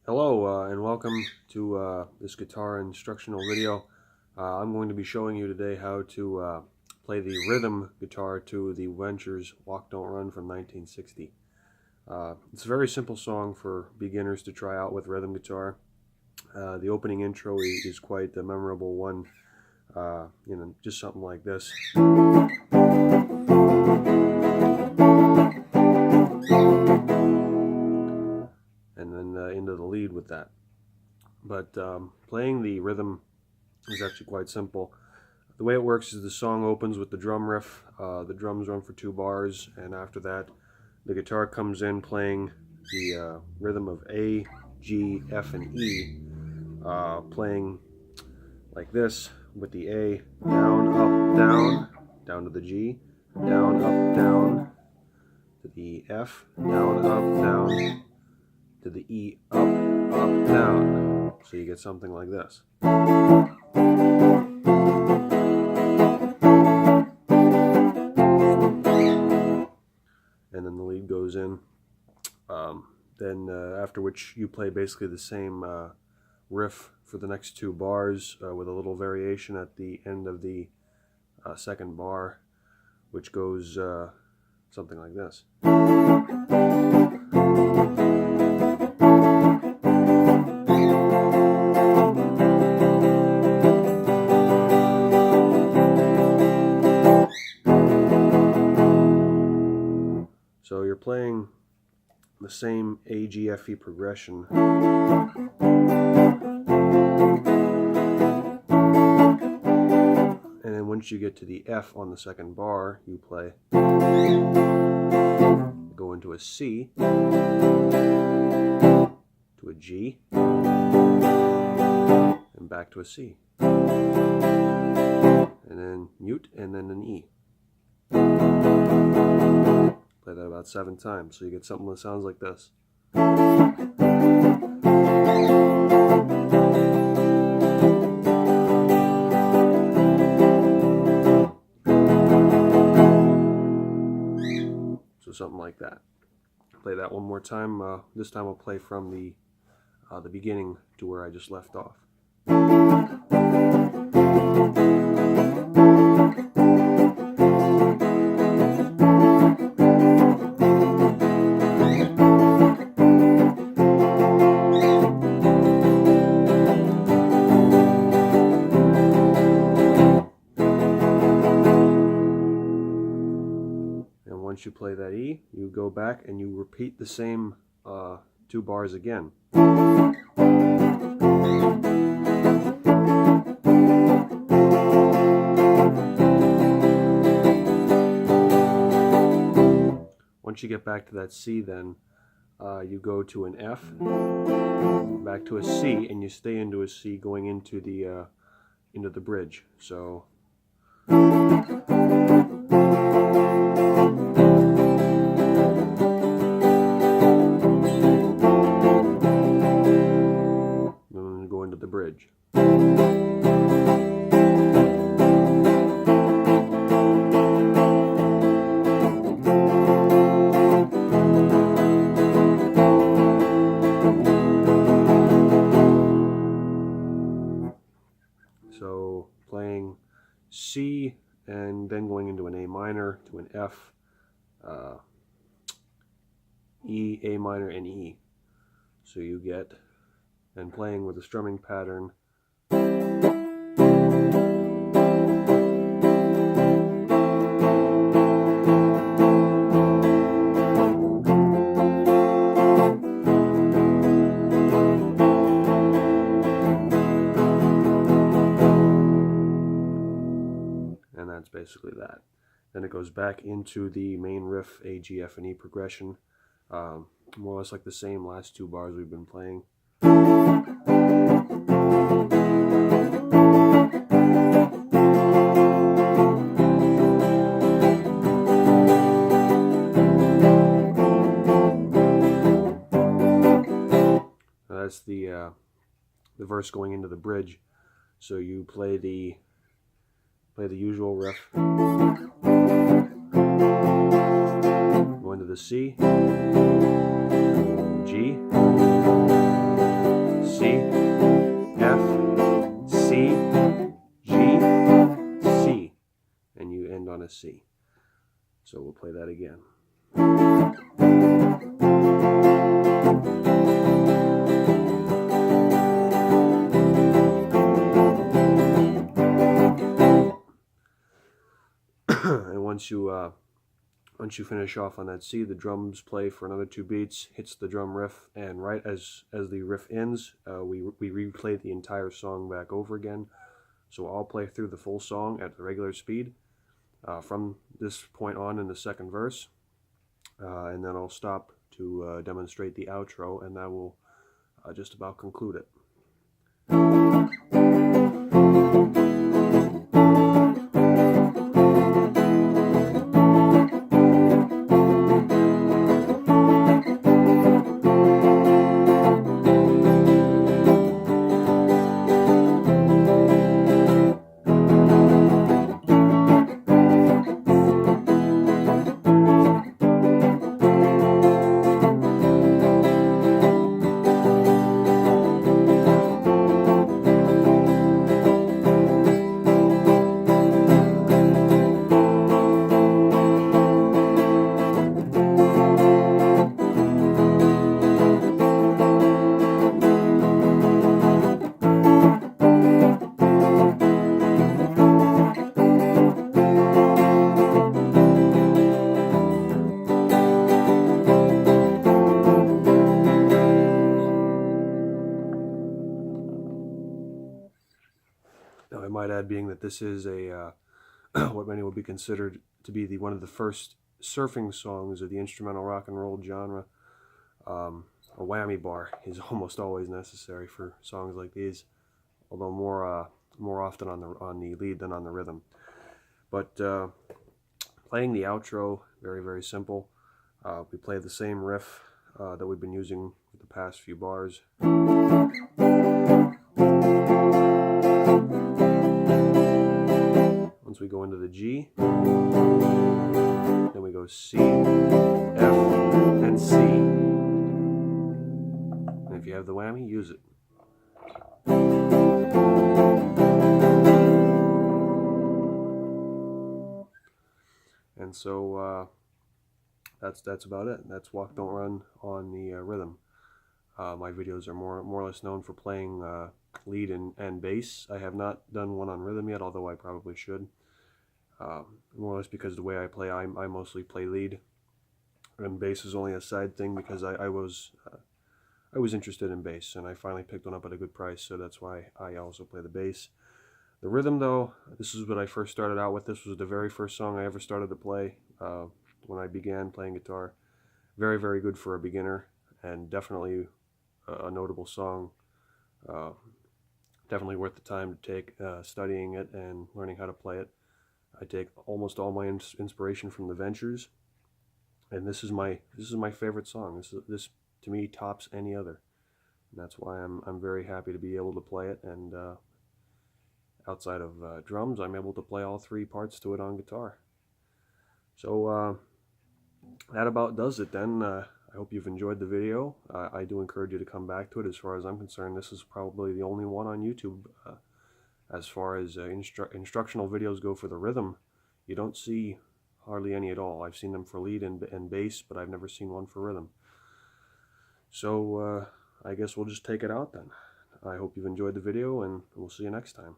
Hello and welcome to this guitar instructional video. I'm going to be showing you today how to play the rhythm guitar to the Wencher's Walk Don't Run from 1960. It's a very simple song for beginners to try out with rhythm guitar. The opening intro is quite a memorable one, just something like this. And then into the lead with that. But playing the rhythm is actually quite simple. The way it works is the song opens with the drum riff. The drums run for 2 bars, and after that the guitar comes in playing the rhythm of A, G, F, and E, playing like this with the A, down, up, down, down to the G, down, up, down, to the F, down, up, down, to the E, up, up, down. So you get something like this. And then the lead goes in. After which you play basically the same riff for the next 2 bars with a little variation at the end of the second bar, which goes something like this. So you're playing the same A, G, F, E progression. And then once you get to the F on the second bar, you play, go into a C, to a G, and back to a C. And then mute, and then an E. Play that about 7 times, so you get something that sounds like this. So something like that. Play that one more time. This time I'll play from the beginning to where I just left off. Once you play that E, you go back and you repeat the same 2 bars again. Once you get back to that C, then you go to an F, back to a C, and you stay into a C going into the bridge. So. Go into the bridge. So playing C and then going into an A minor to an F, E, A minor, and E. So you get, and playing with a strumming pattern. And that's basically that. Then it goes back into the main riff, A, G, F, and E progression. More or less like the same last 2 bars we've been playing. That's the verse going into the bridge. So you play the usual riff, go into the C, G, a C. So we'll play that again. And once you finish off on that C, the drums play for another 2 beats, hits the drum riff, and right as the riff ends, we replay the entire song back over again. So I'll play through the full song at the regular speed from this point on in the second verse, and then I'll stop to demonstrate the outro, and that will just about conclude it. Now, I might add, being that this is a what many would be considered to be one of the first surfing songs of the instrumental rock and roll genre, a whammy bar is almost always necessary for songs like these, although more often on the lead than on the rhythm. But playing the outro, very, very simple. We play the same riff that we've been using for the past few bars. Once we go into the G, then we go C, F, and C. And if you have the whammy, use it. And so that's about it. That's Walk Don't Run on the rhythm. My videos are more or less known for playing lead and bass. I have not done one on rhythm yet, although I probably should. More or less because the way I play, I mostly play lead, and bass is only a side thing because I was interested in bass, and I finally picked one up at a good price, so that's why I also play the bass. The rhythm, though, this is what I first started out with. This was the very first song I ever started to play when I began playing guitar. Very, very good for a beginner, and definitely a notable song. Definitely worth the time to take studying it and learning how to play it. I take almost all my inspiration from the Ventures, and this is my favorite song. This to me tops any other, and that's why I'm very happy to be able to play it. And outside of drums, I'm able to play all 3 parts to it on guitar. So that about does it then. I hope you've enjoyed the video. I do encourage you to come back to it. As far as I'm concerned, this is probably the only one on YouTube. As far as instructional videos go for the rhythm, you don't see hardly any at all. I've seen them for lead and bass, but I've never seen one for rhythm. So I guess we'll just take it out then. I hope you've enjoyed the video, and we'll see you next time.